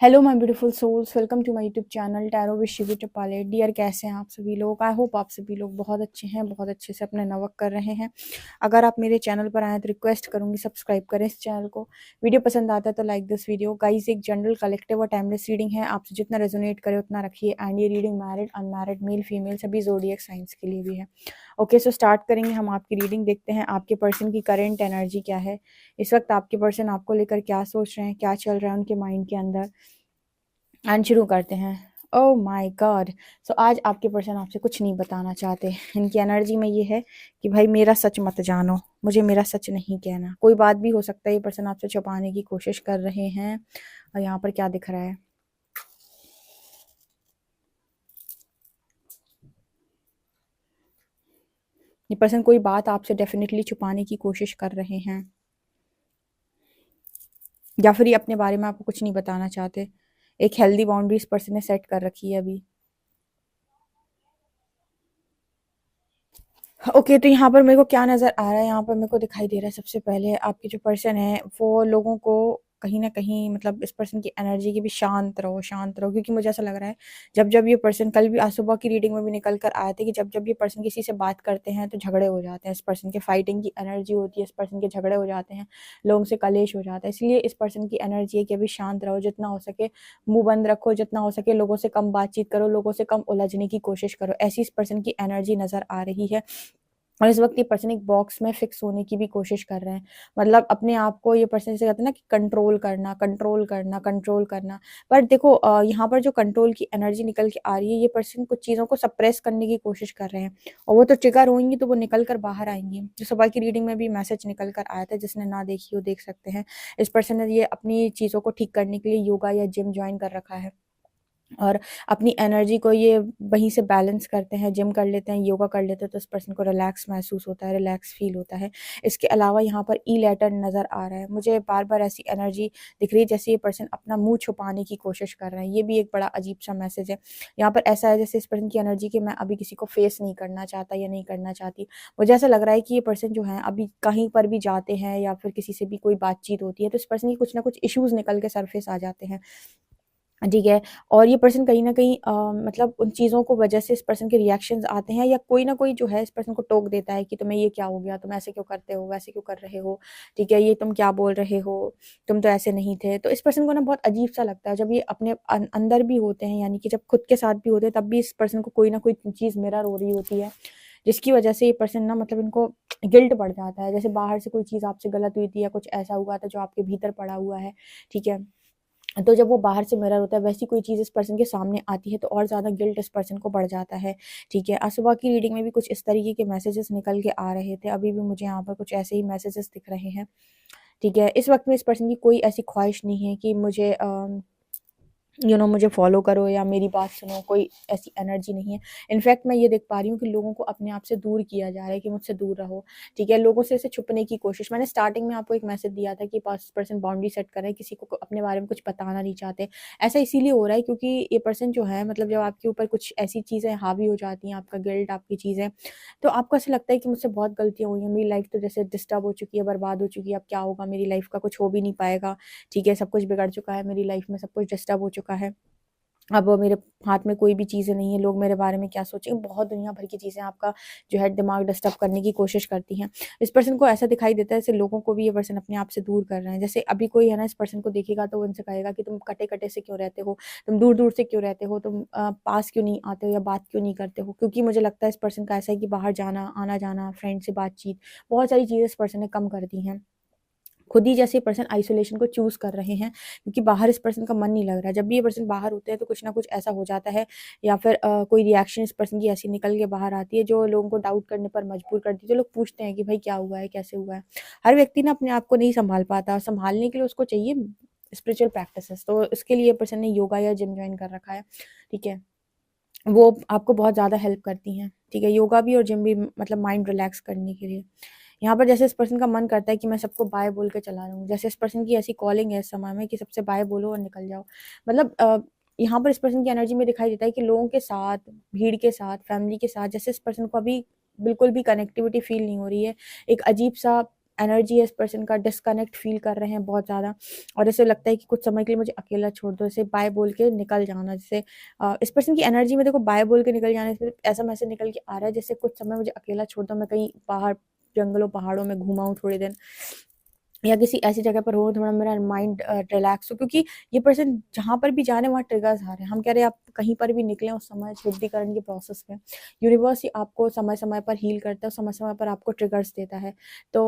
Hello my beautiful souls, welcome to my YouTube channel tarot with Shivi Tapale. Dear, कैसे हैं आप सभी लोग? आई होप आप सभी लोग बहुत अच्छे हैं, बहुत अच्छे से अपने नवक कर रहे हैं। अगर आप मेरे चैनल पर आए तो रिक्वेस्ट करूंगी सब्सक्राइब करें इस चैनल को। वीडियो पसंद आता है तो लाइक दिस वीडियो। गाइस, एक जनरल कलेक्टिव और टाइमलेस रीडिंग है, आपसे जितना रेजोनेट करे उतना रखिए। एंड ये reading married, unmarried, male female सभी ज़ोडिएक साइंस के लिए भी है। ओके, सो स्टार्ट करेंगे हम आपकी रीडिंग। देखते हैं आपके पर्सन की करेंट एनर्जी क्या है इस वक्त, आपके पर्सन आपको लेकर क्या सोच रहे हैं, क्या चल रहा है उनके माइंड के अंदर। एंड शुरू करते हैं। Oh my God. सो आज आपके पर्सन आपसे कुछ नहीं बताना चाहते। इनकी एनर्जी में ये है कि भाई मेरा सच मत जानो, मुझे मेरा सच नहीं कहना। कोई बात भी हो सकता है, ये पर्सन आपसे छुपाने की कोशिश कर रहे हैं। और यहाँ पर क्या दिख रहा है? ये पर्सन कोई बात आपसे डेफिनेटली छुपाने की कोशिश कर रहे हैं, या फिर ये अपने बारे में आपको कुछ नहीं बताना चाहते। एक हेल्दी बाउंड्री इस पर्सन ने सेट कर रखी है अभी। ओके, तो यहाँ पर मेरे को क्या नज़र आ रहा है, यहाँ पर मेरे को दिखाई दे रहा है सबसे पहले आपके जो पर्सन है वो लोगों को कहीं ना कहीं, मतलब इस पर्सन की एनर्जी की भी शांत रहो शांत रहो, क्योंकि मुझे ऐसा लग रहा है जब जब ये पर्सन, कल भी आज सुबह की रीडिंग में भी निकल कर आए थे कि जब जब ये पर्सन किसी से बात करते हैं तो झगड़े हो जाते हैं। इस पर्सन के फाइटिंग की एनर्जी होती है, इस पर्सन के झगड़े हो जाते हैं, लोगों से कलेश हो जाता है। इसलिए इस पर्सन की एनर्जी है कि अभी शांत रहो, जितना हो सके मुंह बंद रखो, जितना हो सके लोगों से कम बातचीत करो, लोगों से कम उलझने की कोशिश करो। ऐसी इस पर्सन की एनर्जी नजर आ रही है। और इस वक्त ये पर्सन एक बॉक्स में फिक्स होने की भी कोशिश कर रहे हैं, मतलब अपने आप को, ये पर्सन जैसे कहते हैं ना कि कंट्रोल करना कंट्रोल करना कंट्रोल करना। पर देखो, यहाँ पर जो कंट्रोल की एनर्जी निकल के आ रही है, ये पर्सन कुछ चीज़ों को सप्रेस करने की कोशिश कर रहे हैं, और वो तो ट्रिगर होंगी तो वो निकल कर बाहर आएंगी। जो सुबह की रीडिंग में भी मैसेज निकल कर आया था, जिसने ना देखी वो देख सकते हैं। इस पर्सन ने ये अपनी चीज़ों को ठीक करने के लिए योगा या जिम ज्वाइन कर रखा है, और अपनी एनर्जी को ये वहीं से बैलेंस करते हैं, जिम कर लेते हैं, योगा कर लेते हैं, तो इस पर्सन को रिलैक्स महसूस होता है, रिलैक्स फील होता है। इसके अलावा यहाँ पर ई लेटर नज़र आ रहा है मुझे, बार बार ऐसी एनर्जी दिख रही है जैसे ये पर्सन अपना मुंह छुपाने की कोशिश कर रहे हैं। ये भी एक बड़ा अजीब सा मैसेज है। यहाँ पर ऐसा है जैसे इस पर्सन की एनर्जी कि मैं अभी किसी को फेस नहीं करना चाहता या नहीं करना चाहती। मुझे ऐसा लग रहा है कि ये पर्सन जो है अभी कहीं पर भी जाते हैं या फिर किसी से भी कोई बातचीत होती है तो इस पर्सन की कुछ ना कुछ इश्यूज निकल के सरफेस आ जाते हैं। ठीक है। और ये पर्सन कहीं न कहीं मतलब उन चीज़ों को वजह से इस पर्सन के रिएक्शंस आते हैं, या कोई ना कोई जो है इस पर्सन को टोक देता है कि तुम्हें ये क्या हो गया? तुम ऐसे क्यों करते हो? वैसे क्यों कर रहे हो? ठीक है, ये तुम क्या बोल रहे हो? तुम तो ऐसे नहीं थे। तो इस पर्सन को ना बहुत अजीब-सा लगता है जब ये अपने अंदर भी होते हैं, यानी कि जब खुद के साथ भी होते हैं तब भी इस पर्सन को कोई ना कोई चीज़ मिरर हो रही होती है, जिसकी वजह से ये पर्सन ना, मतलब इनको गिल्ट पड़ जाता है। जैसे बाहर से कोई चीज़ आपसे गलत हुई थी या कुछ ऐसा हुआ था जो आपके भीतर पड़ा हुआ है, ठीक है? तो जब वो बाहर से मिरर होता है, वैसी कोई चीज़ इस पर्सन के सामने आती है तो और ज़्यादा गिल्ट इस पर्सन को बढ़ जाता है। ठीक है। आज सुबह की रीडिंग में भी कुछ इस तरीके के मैसेजेस निकल के आ रहे थे, अभी भी मुझे यहाँ पर कुछ ऐसे ही मैसेजेस दिख रहे हैं। ठीक है। इस वक्त में इस पर्सन की कोई ऐसी ख्वाहिश नहीं है कि मुझे मुझे फॉलो करो या मेरी बात सुनो, कोई ऐसी एनर्जी नहीं है। इनफैक्ट मैं ये देख पा रही हूँ कि लोगों को अपने आप से दूर किया जा रहा है कि मुझसे दूर रहो। ठीक है, लोगों से ऐसे छुपने की कोशिश। मैंने स्टार्टिंग में आपको एक मैसेज दिया था कि 5% बाउंड्री सेट करें, किसी को अपने बारे में कुछ बताना नहीं चाहते। ऐसा इसीलिए हो रहा है क्योंकि ये पर्सन जो है, मतलब जब आपके ऊपर कुछ ऐसी चीज़ें हावी हो जाती हैं, आपका गिल्ट, आपकी चीज़ें, तो आपको ऐसा लगता है कि मुझसे बहुत गलतियाँ हुई हैं, मेरी लाइफ तो जैसे डिस्टर्ब हो चुकी है, बर्बाद हो चुकी है, अब क्या होगा, मेरी लाइफ का कुछ हो भी नहीं पाएगा। ठीक है, सब कुछ बिगड़ चुका है मेरी लाइफ में, सब कुछ डिस्टर्ब हो चुका है। अब मेरे हाथ में कोई भी चीज़ें नहीं है, लोग मेरे बारे में क्या सोचेंगे, बहुत दुनिया भर की चीज़ें आपका जो है दिमाग डिस्टर्ब करने की कोशिश करती हैं। इस पर्सन को ऐसा दिखाई देता है जैसे लोगों को भी ये पर्सन अपने आप से दूर कर रहे हैं। जैसे अभी कोई है ना, इस पर्सन को देखेगा तो वो इनसे कहेगा कि तुम कटे-कटे से क्यों रहते हो? तुम दूर-दूर से क्यों रहते हो? तुम पास क्यों नहीं आते हो या बात क्यों नहीं करते हो? क्योंकि मुझे लगता है इस पर्सन का ऐसा है कि बाहर जाना, आना-जाना, फ्रेंड से बातचीत, बहुत सारी चीज़ें इस पर्सन ने कम कर दी हैं। खुद ही जैसे पर्सन आइसोलेशन को चूज़ कर रहे हैं, क्योंकि बाहर इस पर्सन का मन नहीं लग रहा है। जब भी ये पर्सन बाहर होते हैं तो कुछ ना कुछ ऐसा हो जाता है, या फिर कोई रिएक्शन इस पर्सन की ऐसी निकल के बाहर आती है जो लोगों को डाउट करने पर मजबूर करती है। तो लोग पूछते हैं कि भाई क्या हुआ है, कैसे हुआ है? हर व्यक्ति ना अपने आप को नहीं सँभाल पाता, सँभालने के लिए उसको चाहिए स्पिरिचुअल प्रैक्टिसेस। तो इसके लिए पर्सन ने योगा या जिम जॉइन कर रखा है, ठीक है? वो आपको बहुत ज़्यादा हेल्प करती हैं, ठीक है? योगा भी और जिम भी, मतलब माइंड रिलैक्स करने के लिए। यहाँ पर जैसे इस पर्सन का मन करता है कि मैं सबको बाय बोल के चला जाऊँ, जैसे इस पर्सन की ऐसी कॉलिंग है इस समय में कि सबसे बाय बोलो और निकल जाओ। मतलब यहाँ पर इस पर्सन की एनर्जी में दिखाई देता है कि लोगों के साथ, भीड़ के साथ, फैमिली के साथ, जैसे इस पर्सन को अभी बिल्कुल भी कनेक्टिविटी फ़ील नहीं हो रही है। एक अजीब-सा एनर्जी है इस पर्सन का, डिस्कनेक्ट फ़ील कर रहे हैं बहुत ज़्यादा, और ऐसे लगता है कि कुछ समय के लिए मुझे अकेला छोड़ दो, जैसे बाय बोल के निकल जाना। जैसे इस पर्सन की एनर्जी में देखो बाय बोल के निकल जाने से ऐसा मैसेज निकल के आ रहा है, जैसे कुछ समय मुझे अकेला छोड़ दो, मैं कहीं बाहर जंगलों पहाड़ों में घूमा हूँ थोड़े दिन, या किसी ऐसी जगह पर हो, थोड़ा मेरा माइंड रिलैक्स हो, क्योंकि ये पर्सन जहाँ पर भी जा रहे हैं वहाँ ट्रिगर्स आ रहे हैं। हम कह रहे हैं आप कहीं पर भी निकलें उस समय शुद्धिकरण के प्रोसेस में यूनिवर्स ही आपको समय समय पर हील करता है, समय समय पर आपको ट्रिगर्स देता है। तो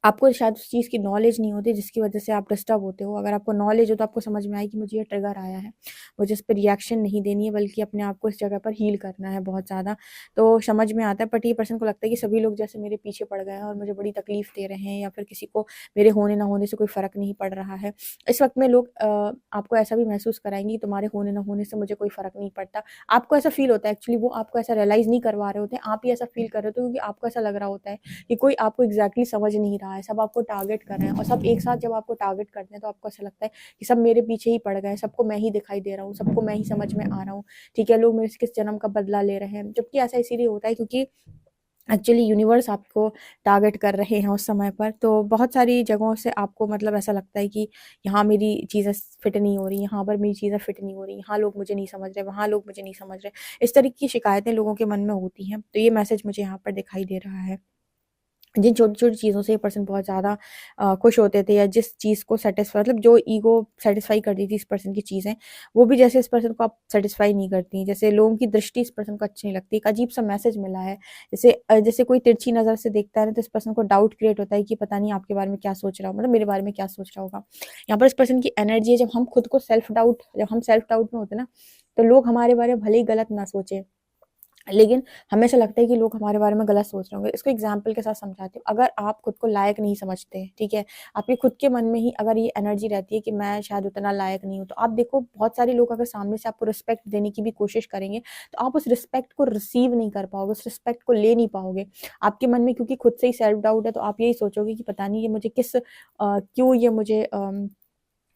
आपको शायद उस चीज़ की नॉलेज नहीं होती जिसकी वजह से आप डिस्टर्ब होते हो। अगर आपको नॉलेज हो तो आपको समझ में आए कि मुझे ये ट्रिगर आया है, मुझे इस पे रिएक्शन नहीं देनी है, बल्कि अपने आप को इस जगह पर हील करना है बहुत ज़्यादा। तो समझ में आता है, बट ये पर्सन को लगता है कि सभी लोग जैसे मेरे पीछे पड़ गए हैं और मुझे बड़ी तकलीफ़ दे रहे हैं, या फिर किसी को मेरे होने ना होने से कोई फ़र्क नहीं पड़ रहा है। इस वक़्त में लोग आपको ऐसा भी महसूस कराएँगे कि तुम्हारे होने ना होने से मुझे कोई फ़र्क नहीं पड़ता। आपको ऐसा फ़ील होता है, एक्चुअली वो आपको ऐसा रियलाइज़ नहीं करवा रहे होते हैं, आप ही ऐसा फ़ील कर रहे होते हो, क्योंकि आपको ऐसा लग रहा होता है कि कोई आपको एग्ज़ैक्टली समझ नहीं रहा है, सब आपको टारगेट कर रहे हैं, और सब एक साथ जब आपको टारगेट करते हैं तो आपको ऐसा लगता है कि सब मेरे पीछे ही पड़ गए, सबको मैं ही दिखाई दे रहा हूँ, सबको मैं ही समझ में आ रहा हूँ, ठीक है, लोग मेरे से किस जन्म का बदला ले रहे हैं। जबकि ऐसा इसीलिए होता है क्योंकि एक्चुअली यूनिवर्स आपको टारगेट कर रहे हैं उस समय पर। तो बहुत सारी जगहों से आपको मतलब ऐसा लगता है कि यहाँ मेरी चीज़ें फिट नहीं हो रही, यहाँ पर मेरी चीज़ें फिट नहीं हो रही, यहाँ लोग मुझे नहीं समझ रहे, वहाँ लोग मुझे नहीं समझ रहे। इस तरह की शिकायतें लोगों के मन में होती हैं। तो ये मैसेज मुझे यहाँ पर दिखाई दे रहा है। जिन छोटी-छोटी चीज़ों से ये पर्सन बहुत ज़्यादा खुश होते थे, या जिस चीज़ को सैटिस्फाई, मतलब जो ईगो सैटिस्फाई करती थी इस पर्सन की चीज़ें, वो भी जैसे इस पर्सन को अब सैटिस्फाई नहीं करती। जैसे लोगों की दृष्टि इस पर्सन को अच्छी नहीं लगती। एक अजीब-सा मैसेज मिला है। जैसे कोई तिरछी नज़र से देखता है ना, तो इस पर्सन को डाउट क्रिएट होता है कि पता नहीं आपके बारे में क्या सोच रहा हो, मतलब मेरे बारे में क्या सोच रहा होगा। यहाँ पर इस पर्सन की एनर्जी है, जब हम सेल्फ डाउट में होते हैं ना, तो लोग हमारे बारे में भले ही गलत ना सोचें, लेकिन हमें ऐसा लगता है कि लोग हमारे बारे में गलत सोच रहे होंगे। इसको एग्ज़ाम्पल के साथ समझाती हूँ। अगर आप खुद को लायक नहीं समझते, ठीक है? आपके खुद के मन में ही अगर ये एनर्जी रहती है कि मैं शायद उतना लायक नहीं हूँ, तो आप देखो बहुत सारे लोग अगर सामने से आपको रिस्पेक्ट देने की भी कोशिश करेंगे, तो आप उस रिस्पेक्ट को रिसीव नहीं कर पाओगे, उस रिस्पेक्ट को ले नहीं पाओगे। आपके मन में क्योंकि खुद से ही सेल्फ डाउट है, तो आप यही सोचोगे कि पता नहीं ये मुझे क्यों ये मुझे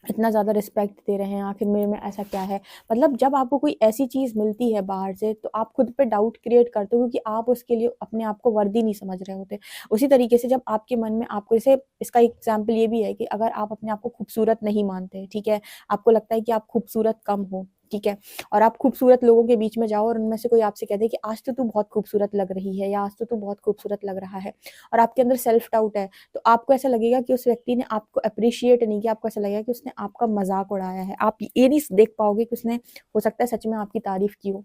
इतना ज़्यादा रिस्पेक्ट दे रहे हैं, आखिर मेरे में ऐसा क्या है? मतलब जब आपको कोई ऐसी चीज़ मिलती है बाहर से, तो आप खुद पे डाउट क्रिएट करते हो, क्योंकि आप उसके लिए अपने आप को वर्दी नहीं समझ रहे होते। उसी तरीके से जब आपके मन में आपको, जैसे इसका एग्ज़ाम्पल ये भी है कि अगर आप अपने आप को खूबसूरत नहीं मानते, ठीक है? आपको लगता है कि आप खूबसूरत कम हो, ठीक है? और आप खूबसूरत लोगों के बीच में जाओ और उनमें से कोई आपसे कह दे कि आज तो तू बहुत खूबसूरत लग रही है, या आज तो तू बहुत खूबसूरत लग रहा है, और आपके अंदर सेल्फ डाउट है, तो आपको ऐसा लगेगा कि उस व्यक्ति ने आपको एप्रिशिएट नहीं किया, आपको ऐसा लगेगा कि उसने आपका मज़ाक उड़ाया है। आप ये नहीं देख पाओगे कि उसने, हो सकता है सच में आपकी तारीफ़ की हो।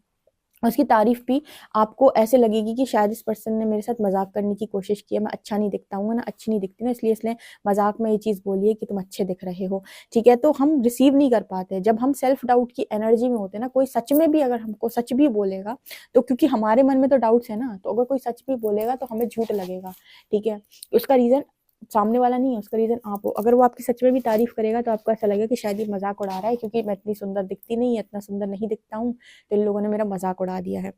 उसकी तारीफ़ भी आपको ऐसे लगेगी कि शायद इस पर्सन ने मेरे साथ मज़ाक करने की कोशिश की है, मैं अच्छा नहीं दिखता हूँ ना, अच्छी नहीं दिखती ना, इसलिए इसने मज़ाक में ये चीज़ बोली है कि तुम अच्छे दिख रहे हो, ठीक है? तो हम रिसीव नहीं कर पाते। जब हम सेल्फ डाउट की एनर्जी में होते हैं ना, कोई सच में भी अगर हमको सच भी बोलेगा, तो क्योंकि हमारे मन में तो डाउट्स है ना, तो अगर कोई सच भी बोलेगा तो हमें झूठ लगेगा, ठीक है? उसका रीज़न सामने वाला नहीं है, उसका रीज़न आप हो। अगर वो आपकी सच में भी तारीफ़ करेगा, तो आपको ऐसा लगेगा कि शायद ये मज़ाक उड़ा रहा है, क्योंकि मैं इतनी सुंदर दिखती नहीं, इतना सुंदर नहीं दिखता हूँ, तो इन लोगों ने मेरा मज़ाक उड़ा दिया है।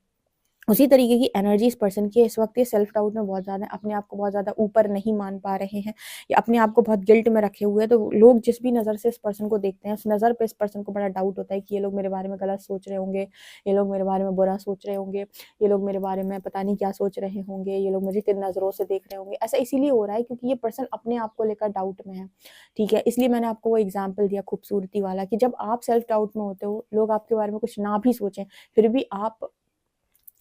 उसी तरीके की एनर्जी इस पर्सन की है। इस वक़्त ये सेल्फ डाउट में बहुत ज़्यादा है, अपने आप को बहुत ज़्यादा ऊपर नहीं मान पा रहे हैं, या अपने आप को बहुत गिल्ट में रखे हुए हैं। तो लोग जिस भी नज़र से इस पर्सन को देखते हैं, उस नज़र पे इस पर्सन को बड़ा डाउट होता है कि ये लोग मेरे बारे में गलत सोच रहे होंगे, ये लोग मेरे बारे में बुरा सोच रहे होंगे, ये लोग मेरे बारे में पता नहीं क्या सोच रहे होंगे, ये लोग मुझे किन नज़रों से देख रहे होंगे। ऐसा इसीलिए हो रहा है क्योंकि ये पर्सन अपने आप को लेकर डाउट में है, ठीक है? इसलिए मैंने आपको वो एग्ज़ाम्पल दिया खूबसूरती वाला, कि जब आप सेल्फ डाउट में होते हो, लोग आपके बारे में कुछ ना भी सोचें, फिर भी आप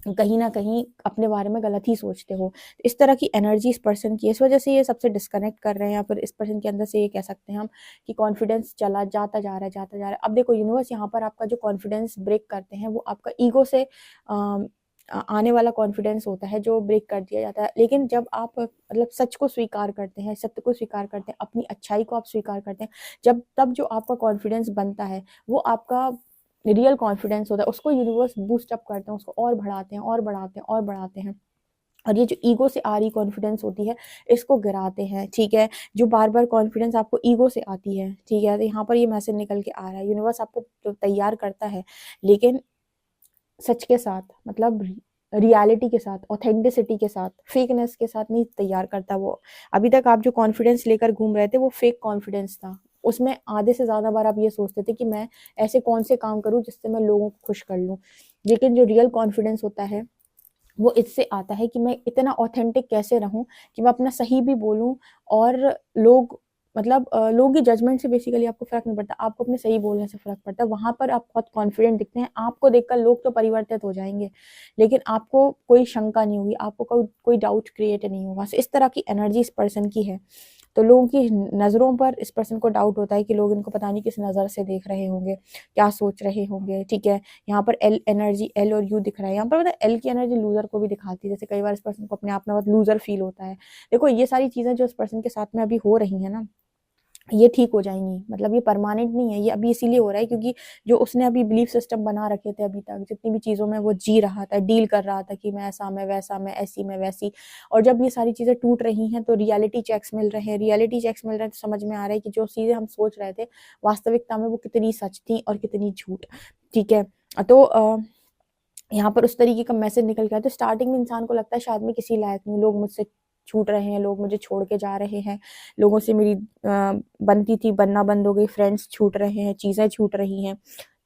कहीं न कहीं अपने बारे में गलत ही सोचते हो। इस तरह की एनर्जी इस पर्सन की है, इस वज़ह से ये सबसे डिस्कनेक्ट कर रहे हैं, या फिर इस पर्सन के अंदर से ये कह सकते हैं हम कि कॉन्फिडेंस चला जाता जा रहा है, जाता जा रहा है। अब देखो यूनिवर्स यहाँ पर आपका जो कॉन्फिडेंस ब्रेक करते हैं, वो आपका ईगो से आने वाला कॉन्फिडेंस होता है जो ब्रेक कर दिया जाता है। लेकिन जब आप मतलब सच को स्वीकार करते हैं, सत्य को स्वीकार करते हैं, अपनी अच्छाई को आप स्वीकार करते हैं, तब जो आपका कॉन्फिडेंस बनता है, वो आपका रियल कॉन्फिडेंस होता है, उसको यूनिवर्स बूस्ट अप करते हैं, उसको और बढ़ाते हैं और बढ़ाते हैं और बढ़ाते हैं। और ये जो ईगो से आ रही कॉन्फिडेंस होती है, इसको गिराते हैं, ठीक है? जो बार-बार कॉन्फिडेंस आपको ईगो से आती है, ठीक है? तो यहाँ पर ये मैसेज निकल के आ रहा है, यूनिवर्स आपको तो तैयार करता है, लेकिन सच के साथ, मतलब रियलिटी के साथ, ऑथेंटिसिटी के साथ, फेकनेस के साथ नहीं तैयार करता वो। अभी तक आप जो कॉन्फिडेंस लेकर घूम रहे थे, वो फेक कॉन्फिडेंस था। उसमें आधे से ज़्यादा बार आप ये सोचते थे कि मैं ऐसे कौन से काम करूँ जिससे मैं लोगों को खुश कर लूँ। लेकिन जो रियल कॉन्फिडेंस होता है, वो इससे आता है कि मैं इतना ऑथेंटिक कैसे रहूँ कि मैं अपना सही भी बोलूँ और लोग मतलब लोगों की जजमेंट से बेसिकली आपको फ़र्क नहीं पड़ता, आपको अपने सही बोलने से फ़र्क पड़ता है। वहाँ पर आप बहुत कॉन्फिडेंट दिखते हैं, आपको देखकर लोग तो परिवर्तित हो जाएँगे, लेकिन आपको कोई शंका नहीं होगी, आपको कोई डाउट क्रिएट नहीं होगा। सो इस तरह की एनर्जी इस पर्सन की है। तो लोगों की नज़रों पर इस पर्सन को डाउट होता है कि लोग इनको पता नहीं किस नज़र से देख रहे होंगे, क्या सोच रहे होंगे, ठीक है। यहाँ पर एल एनर्जी एल और यू दिख रहा है, यहाँ पर पता है एल की एनर्जी लूज़र को भी दिखाती है, जैसे कई बार इस पर्सन को अपने आप में बहुत लूज़र फील होता है। देखो ये सारी चीज़ें जो इस पर्सन के साथ में अभी हो रही हैं ना, ये ठीक हो जाएँगी, मतलब ये परमानेंट नहीं है, ये अभी इसीलिए हो रहा है क्योंकि जो उसने अभी बिलीफ सिस्टम बना रखे थे अभी तक, जितनी भी चीज़ों में वो जी रहा था, डील कर रहा था कि मैं ऐसा, मैं वैसा, मैं ऐसी, मैं वैसी, और जब ये सारी चीज़ें टूट रही हैं तो रियलिटी चेक्स मिल रहे हैं। रियलिटी चेक्स मिल रहे हैं तो समझ में आ रहा है कि जो चीज़ें हम सोच रहे थे, वास्तविकता में वो कितनी सच थी और कितनी झूठ, ठीक है। तो यहाँ पर उस तरीके का मैसेज निकल के आया। तो स्टार्टिंग में इंसान को लगता है शायद मैं किसी लायक नहीं, लोग मुझसे छूट रहे हैं, लोग मुझे छोड़ के जा रहे हैं, लोगों से मेरी बनती थी बनना बंद हो गई, फ्रेंड्स छूट रहे हैं, चीज़ें छूट रही हैं,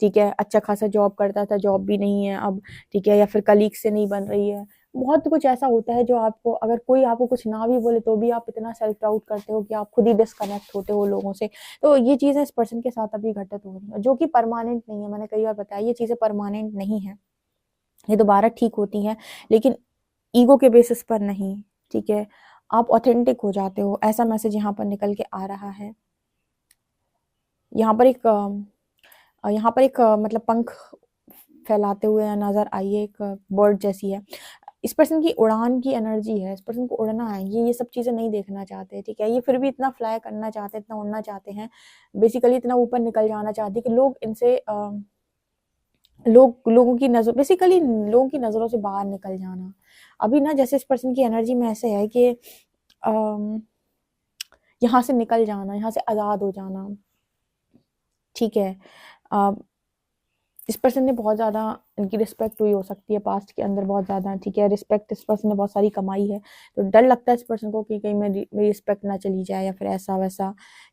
ठीक है। अच्छा खासा जॉब करता था, जॉब भी नहीं है अब, ठीक है, या फिर कलीग से नहीं बन रही है। बहुत कुछ ऐसा होता है जो आपको, अगर कोई आपको कुछ ना भी बोले तो भी आप इतना सेल्फ डाउट करते हो कि आप खुद ही डिस्कनेक्ट होते हो लोगों से। तो ये चीज़ें इस पर्सन के साथ अभी घटित हो रही हैं, जो कि परमानेंट नहीं है। मैंने कई बार बताया ये चीज़ें परमानेंट नहीं है, ये दोबारा ठीक होती हैं, लेकिन ईगो के बेसिस पर नहीं, ठीक है। आप ऑथेंटिक हो जाते हो, ऐसा मैसेज यहाँ पर निकल के आ रहा है। यहाँ पर एक मतलब पंख फैलाते हुए नज़र आई है, एक बर्ड जैसी है। इस पर्सन की उड़ान की एनर्जी है, इस पर्सन को उड़ना है, ये सब चीज़ें नहीं देखना चाहते, ठीक है। ये फिर भी इतना फ्लाई करना चाहते हैं, इतना उड़ना चाहते हैं, बेसिकली इतना ऊपर निकल जाना चाहते हैं कि लोग इनसे लोगों की नज़र, बेसिकली लोगों की नज़रों से बाहर निकल जाना। अभी ना जैसे इस पर्सन की एनर्जी में ऐसे है कि अम, यहाँ से निकल जाना, यहाँ से आज़ाद हो जाना, ठीक है। अ, इस पर्सन ने बहुत ज़्यादा, इनकी रिस्पेक्ट हुई हो सकती है पास्ट के अंदर बहुत ज़्यादा, ठीक है। रिस्पेक्ट इस पर्सन ने बहुत सारी कमाई है, तो डर लगता है इस पर्सन को कि कहीं मेरी रिस्पेक्ट ना चली जाए या फिर ऐसा वैसा,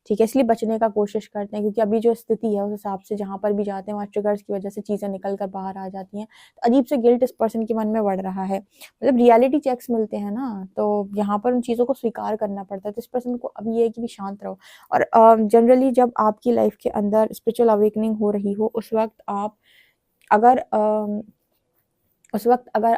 ठीक है। इसलिए बचने का कोशिश करते हैं क्योंकि अभी जो स्थिति है उस हिसाब से जहाँ पर भी जाते हैं वहाँ ट्रिगर्स की वजह से चीज़ें निकल कर बाहर आ जाती हैं। तो अजीब से गिल्ट इस पर्सन के मन में बढ़ रहा है, मतलब रियलिटी चेक्स मिलते हैं ना, तो यहाँ पर उन चीज़ों को स्वीकार करना पड़ता है। तो इस पर्सन को अब ये है कि भी शांत रहो। और जनरली जब आपकी लाइफ के अंदर स्पिरिचुअल अवेकनिंग हो रही हो उस वक्त आप अगर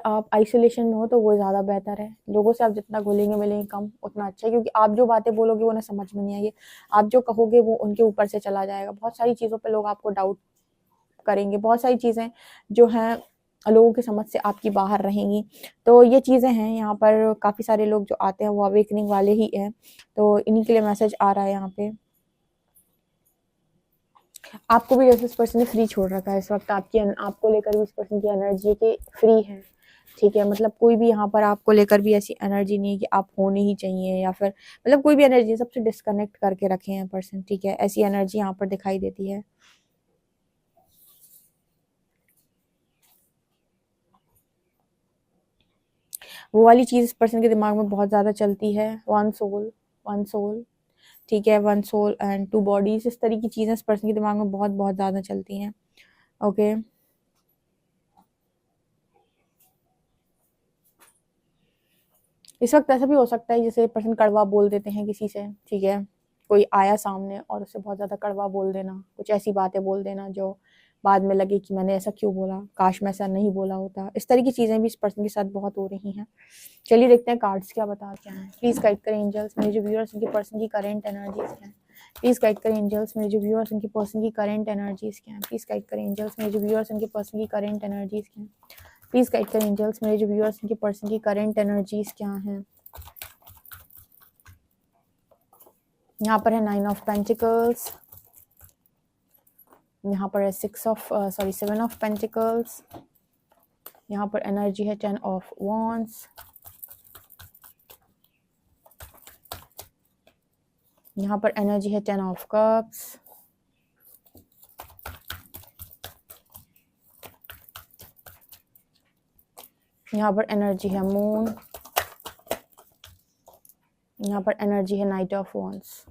आप आइसोलेशन में हो तो वो ज़्यादा बेहतर है। लोगों से आप जितना घुलेंगे-मिलेंगे कम उतना अच्छा है, क्योंकि आप जो बातें बोलोगे वो उन्हें समझ में नहीं आएगी। आप जो कहोगे वो उनके ऊपर से चला जाएगा। बहुत सारी चीज़ों पे लोग आपको डाउट करेंगे, बहुत सारी चीज़ें जो हैं लोगों की समझ से आपकी बाहर रहेंगी। तो ये चीज़ें हैं, यहाँ पर काफ़ी सारे लोग जो आते हैं वो अवेकनिंग वाले ही हैं। तो इन्हीं के लिए मैसेज आ रहा है यहाँ पे। आपको भी जैसे इस पर्सन ने फ्री छोड़ रखा है इस वक्त, आपको लेकर भी इस पर्सन की एनर्जी के फ्री है, ठीक है। मतलब कोई भी यहाँ पर आपको लेकर भी ऐसी एनर्जी नहीं है कि आप होने ही चाहिए, या फिर मतलब कोई भी एनर्जी सबसे डिस्कनेक्ट करके रखे हैं पर्सन, ठीक है। ऐसी एनर्जी यहाँ पर दिखाई देती है। वो वाली चीज़ इस पर्सन के दिमाग में बहुत ज़्यादा चलती है, वन सोल, ठीक है। One soul and two bodies, इस तरह की चीज़ें इस पर्सन के दिमाग में बहुत बहुत ज़्यादा चलती हैं, ओके। इस वक्त ऐसा भी हो सकता है जैसे पर्सन कड़वा बोल देते हैं किसी से, ठीक है। कोई आया सामने और उससे बहुत ज़्यादा कड़वा बोल देना, कुछ ऐसी बातें बोल देना जो बाद में लगे कि मैंने ऐसा क्यों बोला, काश मैं ऐसा नहीं बोला होता। इस तरह की चीज़ें भी इस पर्सन के साथ बहुत हो रही हैं। चलिए देखते हैं कार्ड्स क्या बता क्या है। प्लीज़ गाइड करें एंजल्स, मेरे जो व्यूअर्स उनके पर्सन की करेंट एनर्जीज क्या है। प्लीज़ गाइड करें एंजल्स, मेरे जो व्यूअर्स उनके पर्सन की करेंट एनर्जीज क्या है। प्लीज़ गाइड करें एंजल्स, मेरे जो व्यूअर्स उनके पर्सन की करेंट एनर्जीज क्या है। प्लीज़ गाइड करें एंजल्स, मेरे जो व्यूअर्स उनके पर्सन की करेंट एनर्जीज क्या हैं। यहाँ पर है 9 ऑफ पेंटिकल्स, यहाँ पर है 7 ऑफ पेंटिकल्स, यहाँ पर एनर्जी है 10 ऑफ वॉन्ड्स, यहाँ पर एनर्जी है 10 ऑफ कप्स, यहाँ पर एनर्जी है मून, यहाँ पर एनर्जी है नाइट ऑफ वॉन्ड्स।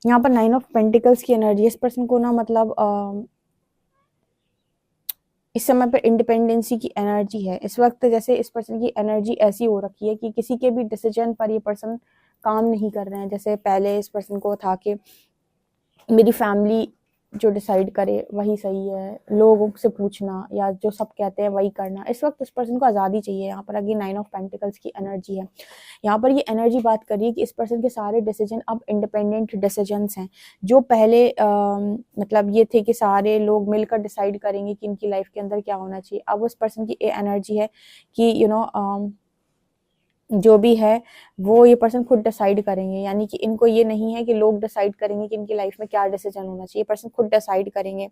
यहाँ पर 9 ऑफ पेंटिकल्स की एनर्जी, इस पर्सन को ना मतलब इस समय पर इंडिपेंडेंसी की एनर्जी है। इस वक्त जैसे इस पर्सन की एनर्जी ऐसी हो रखी है कि किसी के भी डिसीजन पर ये पर्सन काम नहीं कर रहे हैं। जैसे पहले इस पर्सन को था कि मेरी फैमिली जो डिसाइड करे वही सही है, लोगों से पूछना या जो सब कहते हैं वही करना। इस वक्त इस पर्सन को आज़ादी चाहिए। यहाँ पर अगेन 9 ऑफ पेंटिकल्स की एनर्जी है। यहाँ पर ये एनर्जी बात कर रही है कि इस पर्सन के सारे डिसीजन अब इंडिपेंडेंट डिसीजंस हैं। जो पहले मतलब ये थे कि सारे लोग मिलकर डिसाइड करेंगे कि इनकी लाइफ के अंदर क्या होना चाहिए, अब उस पर्सन की एनर्जी है कि जो भी है वो ये पर्सन खुद डिसाइड करेंगे। यानी कि इनको ये नहीं है कि लोग डिसाइड करेंगे कि इनकी लाइफ में क्या डिसीजन होना चाहिए, पर्सन खुद डिसाइड करेंगे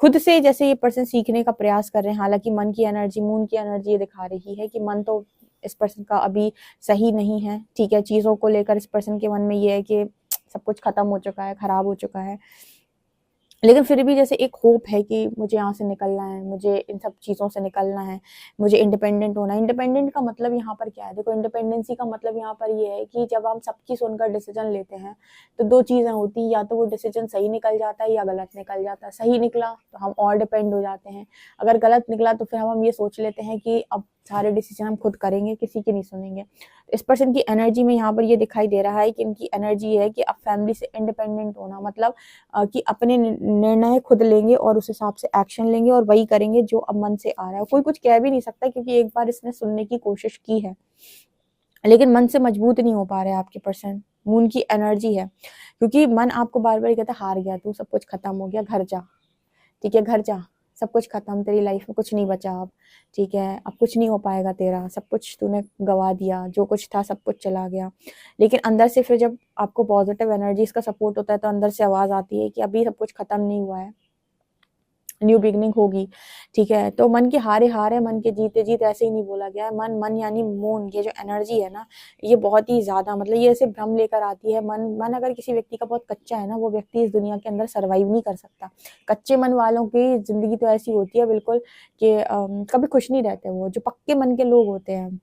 खुद से। जैसे ये पर्सन सीखने का प्रयास कर रहे हैं। हालांकि मन की एनर्जी, मून की एनर्जी ये दिखा रही है कि मन तो इस पर्सन का अभी सही नहीं है, ठीक है। चीज़ों को लेकर इस पर्सन के मन में ये है कि सब कुछ खत्म हो चुका है, खराब हो चुका है, लेकिन फिर भी जैसे एक होप है कि मुझे यहाँ से निकलना है, मुझे इन सब चीज़ों से निकलना है, मुझे इंडिपेंडेंट होना है। इंडिपेंडेंट का मतलब यहाँ पर क्या है? देखो, इंडिपेंडेंसी का मतलब यहाँ पर ये है कि जब हम सबकी सुनकर डिसीजन लेते हैं तो दो चीज़ें होती हैं, या तो वो डिसीजन सही निकल जाता है या गलत निकल जाता है। सही निकला तो हम और डिपेंड हो जाते हैं, अगर गलत निकला तो फिर हम ये सोच लेते हैं कि अब सारे डिसीजन हम खुद करेंगे, किसी की नहीं सुनेंगे। इस पर्सन की एनर्जी में यहाँ पर ये दिखाई दे रहा है कि इनकी एनर्जी है कि अब फैमिली से इंडिपेंडेंट होना, मतलब कि अपने निर्णय खुद लेंगे और उस हिसाब से एक्शन लेंगे और वही करेंगे जो अब मन से आ रहा है। कोई कुछ कह भी नहीं सकता क्योंकि एक बार इसने सुनने की कोशिश की है, लेकिन मन से मजबूत नहीं हो पा रहे आपके पर्सन। मून की एनर्जी है क्योंकि मन आपको बार बार कहता है हार गया तू, सब कुछ खत्म हो गया, घर जा, ठीक है, घर जा, सब कुछ खत्म, तेरी लाइफ में कुछ नहीं बचा अब, ठीक है, अब कुछ नहीं हो पाएगा तेरा, सब कुछ तूने गवा दिया, जो कुछ था सब कुछ चला गया। लेकिन अंदर से फिर जब आपको पॉजिटिव एनर्जीज का सपोर्ट होता है तो अंदर से आवाज आती है कि अभी सब कुछ खत्म नहीं हुआ है, न्यू बिगनिंग होगी, ठीक है। तो मन के हारे हार है, मन के जीते जीत ऐसे ही नहीं बोला गया है। मन मन यानी मून, ये जो एनर्जी है ना, ये बहुत ही ज्यादा, मतलब ये ऐसे भ्रम लेकर आती है। मन मन अगर किसी व्यक्ति का बहुत कच्चा है ना, वो व्यक्ति इस दुनिया के अंदर सर्वाइव नहीं कर सकता। कच्चे मन वालों की जिंदगी तो ऐसी होती है बिल्कुल कि कभी खुश नहीं रहते। वो जो पक्के मन के लोग होते हैं,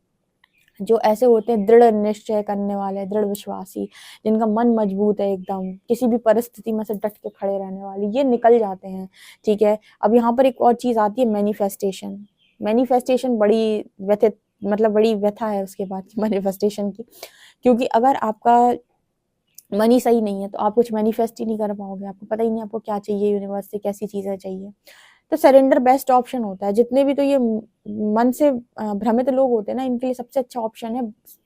जो ऐसे होते हैं दृढ़ निश्चय करने वाले, दृढ़ विश्वासी, जिनका मन मजबूत है एकदम, किसी भी परिस्थिति में से डट के खड़े रहने वाले, ये निकल जाते हैं, ठीक है। अब यहाँ पर एक और चीज आती है, मैनिफेस्टेशन। मैनिफेस्टेशन बड़ी व्यथित, मतलब बड़ी व्यथा है उसके बाद की मैनिफेस्टेशन की, क्योंकि अगर आपका मन ही सही नहीं है तो आप कुछ मैनिफेस्ट ही नहीं कर पाओगे। आपको पता ही नहीं आपको क्या चाहिए, यूनिवर्स से कैसी चीजें चाहिए। तो सरेंडर बेस्ट ऑप्शन होता है। जितने भी तो ये मन से भ्रमित लोग होते हैं ना, इनके लिए सबसे अच्छा ऑप्शन है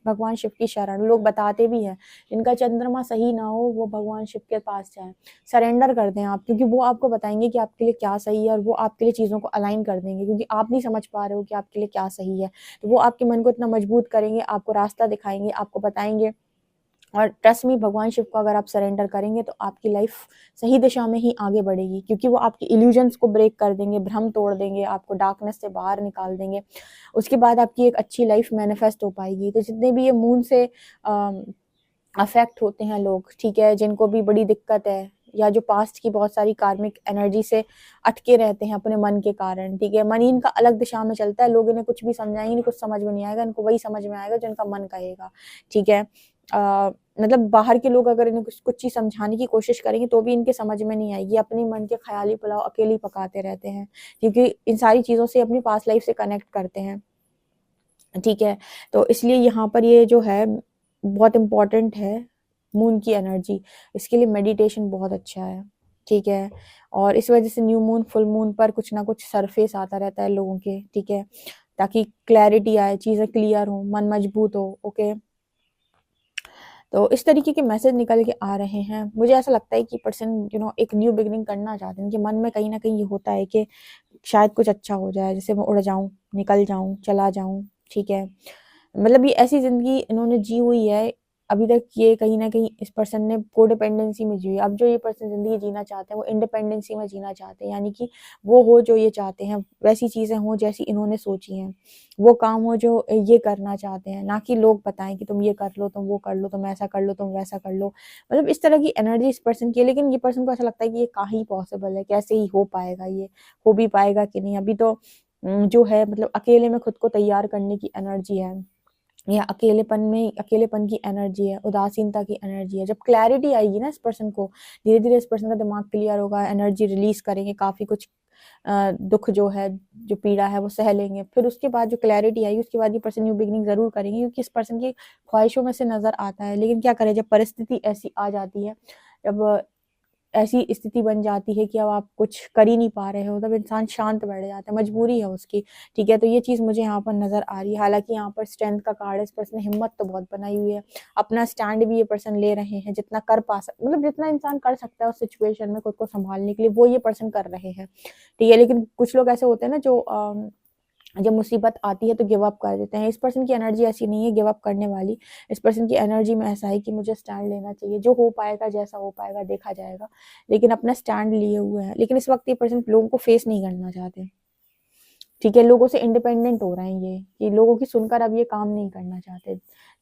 भगवान शिव की शरण। लोग बताते भी हैं जिनका चंद्रमा सही ना हो वो भगवान शिव के पास जाए, सरेंडर कर दें आप, क्योंकि वो आपको बताएंगे कि आपके लिए क्या सही है और वो आपके लिए चीज़ों को अलाइन कर देंगे, क्योंकि आप नहीं समझ पा रहे हो कि आपके लिए क्या सही है। तो वो आपके मन को इतना मजबूत करेंगे, आपको रास्ता दिखाएंगे, आपको बताएंगे। और ट्रस्ट मी, भगवान शिव को अगर आप सरेंडर करेंगे तो आपकी लाइफ सही दिशा में ही आगे बढ़ेगी, क्योंकि वो आपकी इल्यूजन्स को ब्रेक कर देंगे, भ्रम तोड़ देंगे, आपको डार्कनेस से बाहर निकाल देंगे। उसके बाद आपकी एक अच्छी लाइफ मैनिफेस्ट हो पाएगी। तो जितने भी ये मून से अफेक्ट होते हैं लोग, ठीक है, जिनको भी बड़ी दिक्कत है या जो पास्ट की बहुत सारी कार्मिक एनर्जी से अटके रहते हैं अपने मन के कारण, ठीक है, मन इनका अलग दिशा में चलता है, लोग इन्हें कुछ भी समझाएंगे नहीं, कुछ समझ में नहीं आएगा, इनको वही समझ में आएगा जो इनका मन कहेगा, ठीक है। मतलब बाहर के लोग अगर इन्हें कुछ चीज समझाने की कोशिश करेंगे तो भी इनके समझ में नहीं आएगी। अपने मन के ख्याली पुलाव अकेले पकाते रहते हैं, क्योंकि इन सारी चीजों से अपनी पास्ट लाइफ से कनेक्ट करते हैं, ठीक है। तो इसलिए यहाँ पर ये जो है बहुत इम्पोर्टेंट है मून की एनर्जी, इसके लिए मेडिटेशन बहुत अच्छा है, ठीक है। और इस वजह से न्यू मून, फुल मून पर कुछ ना कुछ सरफेस आता रहता है लोगों के, ठीक है, ताकि क्लैरिटी आए, चीजें क्लियर हो, मन मजबूत हो, ओके। तो इस तरीके के मैसेज निकल के आ रहे हैं। मुझे ऐसा लगता है कि पर्सन एक न्यू बिगिनिंग करना चाहते हैं, कि मन में कहीं ना कहीं ये होता है कि शायद कुछ अच्छा हो जाए, जैसे मैं उड़ जाऊं, निकल जाऊं, चला जाऊं, ठीक है। मतलब ये ऐसी जिंदगी इन्होंने जी हुई है अभी तक, ये कहीं ना कहीं इस पर्सन ने कोडिपेंडेंसी में जी हुई। अब जो ये पर्सन जिंदगी जीना चाहते हैं वो इंडिपेंडेंसी में जीना चाहते हैं, यानी कि वो हो जो ये चाहते हैं, वैसी चीजें हो जैसी इन्होंने सोची हैं, वो काम हो जो ये करना चाहते हैं, ना कि लोग बताएं कि तुम ये कर लो, तुम वो कर लो, तुम ऐसा कर लो, तुम वैसा कर लो। मतलब इस तरह की एनर्जी इस पर्सन की है। लेकिन ये पर्सन को ऐसा लगता है कि ये कहाँ ही पॉसिबल है, कैसे ही हो पाएगा, ये हो भी पाएगा कि नहीं। अभी तो जो है मतलब अकेले में खुद को तैयार करने की एनर्जी है, या अकेलेपन की एनर्जी है, उदासीनता की एनर्जी है। जब क्लैरिटी आएगी ना इस पर्सन को, धीरे धीरे इस पर्सन का दिमाग क्लियर होगा, एनर्जी रिलीज करेंगे, काफी कुछ दुख जो है, जो पीड़ा है वो सह लेंगे। फिर उसके बाद जो क्लैरिटी आएगी, उसके बाद ये पर्सन न्यू बिगिनिंग ज़रूर करेंगे, क्योंकि इस पर्सन की ख्वाहिशों में से नज़र आता है। लेकिन क्या करें, जब परिस्थिति ऐसी आ जाती है, जब ऐसी स्थिति बन जाती है कि अब आप कुछ कर ही नहीं पा रहे हो, तब इंसान शांत बैठ जाता है, मजबूरी है उसकी, ठीक है। तो ये चीज़ मुझे यहाँ पर नज़र आ रही है। हालाँकि यहाँ पर स्ट्रेंथ का कार्ड है, इस पर्सन ने हिम्मत तो बहुत बनाई हुई है, अपना स्टैंड भी ये पर्सन ले रहे हैं, जितना कर पा सक मतलब जितना इंसान कर सकता है उस सिचुएशन में खुद को सँभालने के लिए, वो ये पर्सन कर रहे हैं, ठीक है। लेकिन कुछ लोग ऐसे होते हैं ना जो जब मुसीबत आती है तो गिव अप कर देते हैं। इस पर्सन की एनर्जी ऐसी नहीं है गिव अप करने वाली। इस पर्सन की एनर्जी में ऐसा है कि मुझे स्टैंड लेना चाहिए, जो हो पाएगा, जैसा हो पाएगा देखा जाएगा, लेकिन अपना स्टैंड लिए हुए हैं। लेकिन इस वक्त ये पर्सन लोगों को फेस नहीं करना चाहते, ठीक है। लोगों से इंडिपेंडेंट हो रहे हैं ये, कि लोगों की सुनकर अब ये काम नहीं करना चाहते,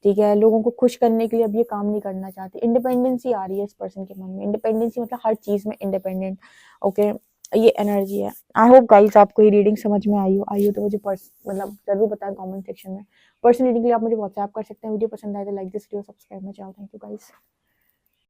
ठीक है। लोगों को खुश करने के लिए अब ये काम नहीं करना चाहते। इंडिपेंडेंसी आ रही है इस पर्सन के मन में, इंडिपेंडेंसी मतलब हर चीज़ में इंडिपेंडेंट, ओके। ये एनर्जी है। आई होप गाइस आपको ये रीडिंग समझ में आई हो तो मुझे मतलब जरूर बताएं कमेंट सेक्शन में। पर्सनल रीडिंग के लिए आप मुझे व्हाट्सएप कर सकते हैं। वीडियो पसंद आए तो like this video, subscribe my channel. Thank you guys.